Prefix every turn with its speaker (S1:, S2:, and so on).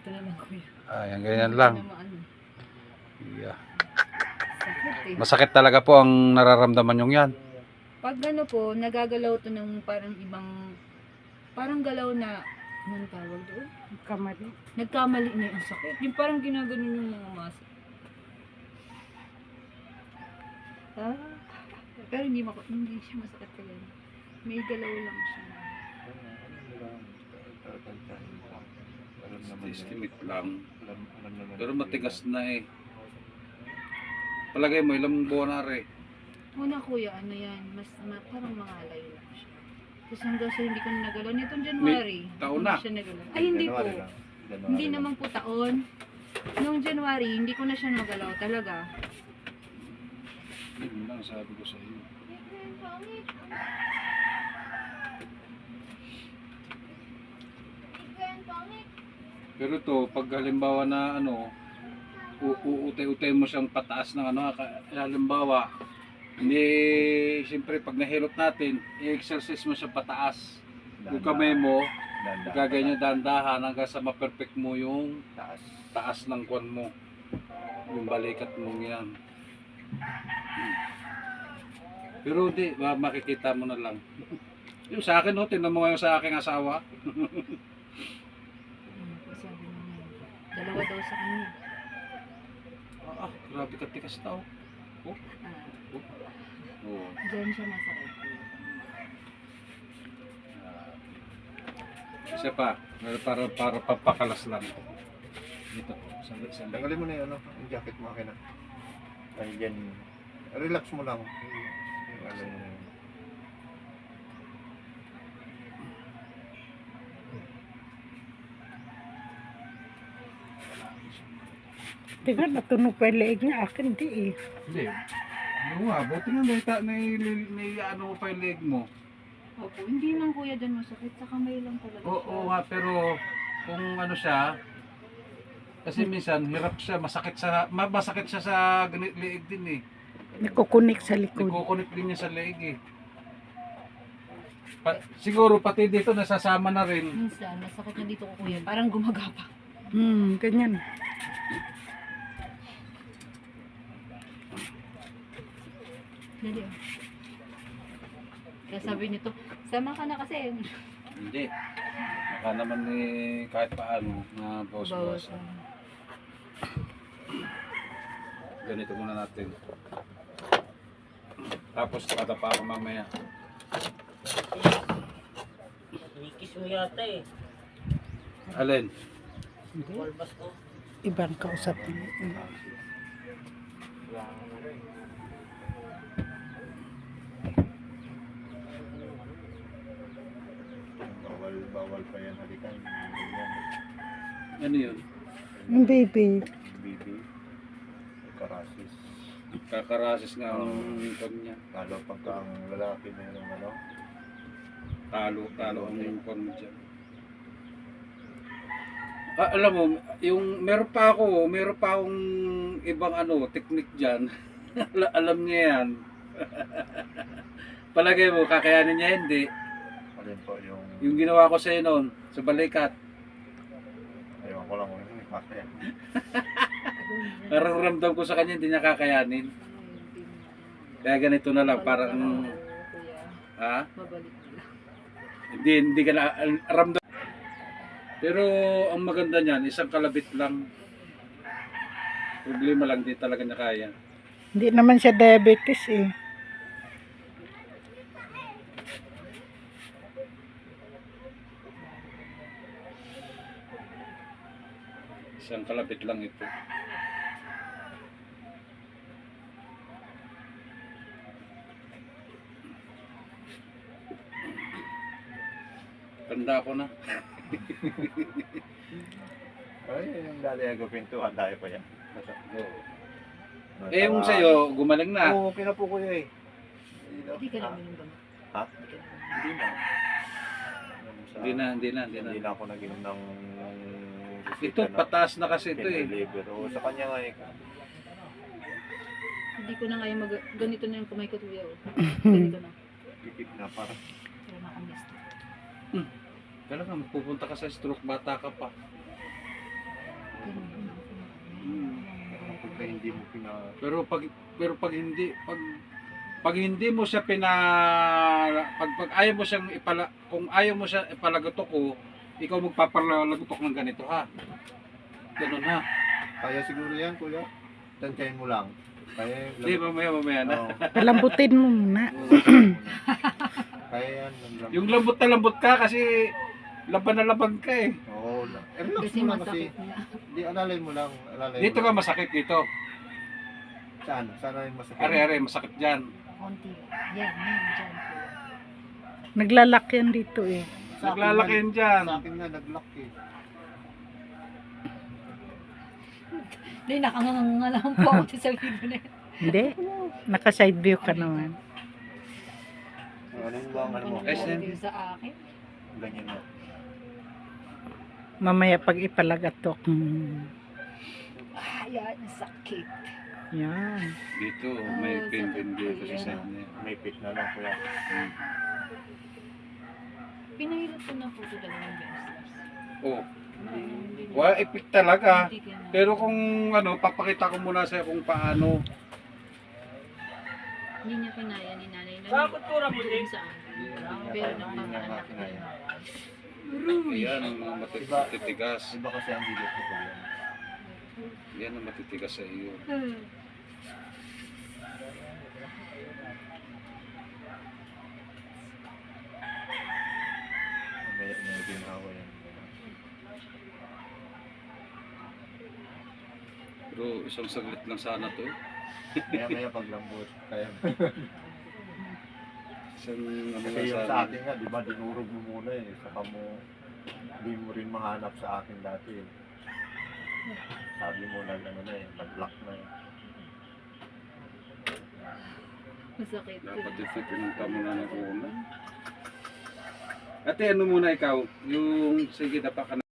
S1: Ganito na lang kuya.
S2: Ayan, ganyan lang.
S1: Hindi na maano.
S2: Yeah.
S1: Sakit eh.
S2: Masakit talaga po ang nararamdaman yung yan.
S1: Pag ano po, nagagalaw to ng parang ibang, parang galaw na, anong tawag doon?
S3: Kamali.
S1: Nagkamali na yung sakit. Yung parang ginaganon yung mga muscle. Ah, pero hindi siya masakit kaya. May galaw lang siya.
S2: Estimate lang. Pero matigas na eh. Palagay mo, ilang buwan na rin.
S1: Una kuya, ano yan, parang mangalay lang siya. Tapos hanggang sa hindi ko na nagalaw. Nitong January,
S2: taon
S1: hindi
S2: na.
S1: siya nagalaw. Ay, hindi po. Hindi naman po taon. Noong January, hindi ko na siya nagalaw talaga.
S2: Yun lang sabi ko sa iyo. Pero to, pag halimbawa na ano, uutay-utay mo siyang pataas ng ano, halimbawa, hindi, siyempre pag nahilot natin, i-exercise mo siya pataas. Yung kamay mo, gaganyan dahan-dahan hanggang sa ma-perfect mo yung taas ng kwan mo. Yung balikat mo yan. Pero hindi, makikita mo na lang. Yung sa akin, no, tingnan mo ngayon sa aking asawa.
S1: Sabi niya, dalawa daw sa kanya.
S2: Grabe ka tikas tao. Oh. Oh.
S1: Diyan siya masakit.
S2: Isa pa, para papakalas lang. Dito, sandali.
S4: Tanggalin mo na yung, yung jacket mo akin na. Ay, yan. Relax mo lang. Alam mo na yun.
S3: Diba natunog pa yung leeg niya? Akin di eh.
S2: Hindi. Ano nga, buti nga may ano pa yung leg mo.
S1: Opo, hindi man kuya dyan masakit. Sa kamay lang talaga
S2: Oo nga, pero kung ano siya, kasi minsan hirap siya, masakit siya sa leeg din eh.
S3: Nakukunik sa likod.
S2: Nagkukunik din niya sa leeg eh. Siguro pati dito nasasama na rin.
S1: Minsan, masakit na dito ko kuya. Parang gumagapa.
S3: Ganyan.
S1: Dali oh. Kaya sabi nito, sama ka na kasi.
S2: Hindi. Baka naman eh, kahit paano na bawas-bawas. Ganito muna natin. Tapos tatapa ako mamaya.
S5: Nikis mo yata eh.
S2: Alin?
S3: Hindi.
S5: Walbas ko.
S3: Ibang kausap niya.
S4: Bawal pa yan halikan.
S2: Ano yun?
S3: Yung baby.
S4: Bibi. Karasis.
S2: Kakarasis nga ang kwan niya.
S4: Lalo pagka ang lalaki na yung ano.
S2: Talo ang kwan mo dyan. Alam mo, yung meron pa akong ibang ano, technique dyan. Alam niya yan. Palagay mo, kakayanin niya hindi.
S4: Alin po yung...
S2: Yung ginawa ko sa noon, sa balikat.
S4: Ayaw ko lang kung yung makaya.
S2: Parang ramdam ko sa kanya, hindi niya kakayanin. Kaya ganito na lang, parang...
S1: Kuya,
S2: Ha?
S1: babalik na lang.
S2: Hindi ka na ramdam. Pero ang maganda niyan, isang kalabit lang. Problema lang, di talaga niya kaya.
S3: Hindi naman siya diabetes eh.
S2: Isang kalabit lang ito. Tanda ko na.
S4: Ay, yung dali ang gupintuhan tayo pa yan.
S2: Eh, yung sa'yo, gumaling na.
S4: Oo, okay na po kuya eh.
S1: Hindi ka namin yung gamot.
S4: Ha? Hindi na.
S2: Hindi na.
S4: Hindi na ako naginom ng...
S2: Ito, pataas na kasi ito eh.
S4: Liver. Oo, sa kanya nga eh.
S1: Hindi ko na ngayon ganito na yung kamay ko kuya. Oh. Ganito na.
S4: Titip na para.
S1: Pero nakamiss.
S2: Talaga, pupunta ka sa stroke, bata ka pa.
S4: hindi mo
S2: Pag hindi mo siya pag ayaw mo siyang kung ayaw mo siya ipalagotok ko, ikaw magpapalagotok ng ganito ha. Ganun ha.
S4: Kaya siguro yan, kuya. Tansyahin mo lang. Kaya
S2: Hindi, mamaya na.
S4: Oo.
S3: Palambutin mo muna.
S4: Kaya yan.
S2: Yung lambot na lambot ka kasi laban na laban ka eh.
S4: Oo. Relax
S1: Kasi
S4: mo lang kasi.
S1: masakit na.
S4: Di, alalay mo lang. Alalay
S2: Dito
S4: mo
S2: ka
S4: lang.
S2: masakit dito.
S4: Saan? Saan na yung masakit?
S2: Are, masakit dyan.
S1: Konti. Yan, dyan po.
S3: Naglalak yan dito eh.
S4: Sa akin
S2: Naglalaki
S4: nga-
S2: yan dyan.
S4: Sa akin nga, nag-lock eh.
S1: Hindi, nakangangalang po ako sa video na yun.
S3: Hindi. Naka-side view ka naman.
S4: Ano yung bang ano mo?
S2: Eh, sin-
S1: Yung sa akin.
S4: Ganyan mo.
S3: Mamaya pag ipalagatok.
S1: Yan, sakit.
S3: Yan.
S2: Dito, may pin dito sa side niya.
S4: May pit na lang, kuya.
S1: Pinahirap ko na po ito dalawang beses.
S2: Oh,
S1: Hindi na-
S2: wala epik talaga.
S1: hindi ka na-
S2: Pero kung papakita ko muna sa'yo kung paano.
S1: Hindi niya kinaya ni nanay na
S5: Bakit pura mo din?
S1: sa akin. Pero nakakaanak ko
S4: Kinaya.
S1: na.
S2: Yan ang mga matitigas.
S4: Iba kasi ang video ko, kuya.
S2: Yan ang matitigas sa iyo.
S4: May ginawa yan.
S2: Pero isang saglit lang sana to eh.
S4: Maya paglambot. Kaya,
S2: Isang ano
S4: kasi
S2: lang
S4: yung sa
S2: sana.
S4: akin nga, di ba, dinurog mo muna eh. Saka mo, di mo rin mahanap sa akin dati eh. Sabi mo na na eh, nag-lock na eh.
S1: Masakit.
S2: Dapat ito pinunta mo na ng una. Ate, ano muna ikaw? Yung, sige, dapat ka na.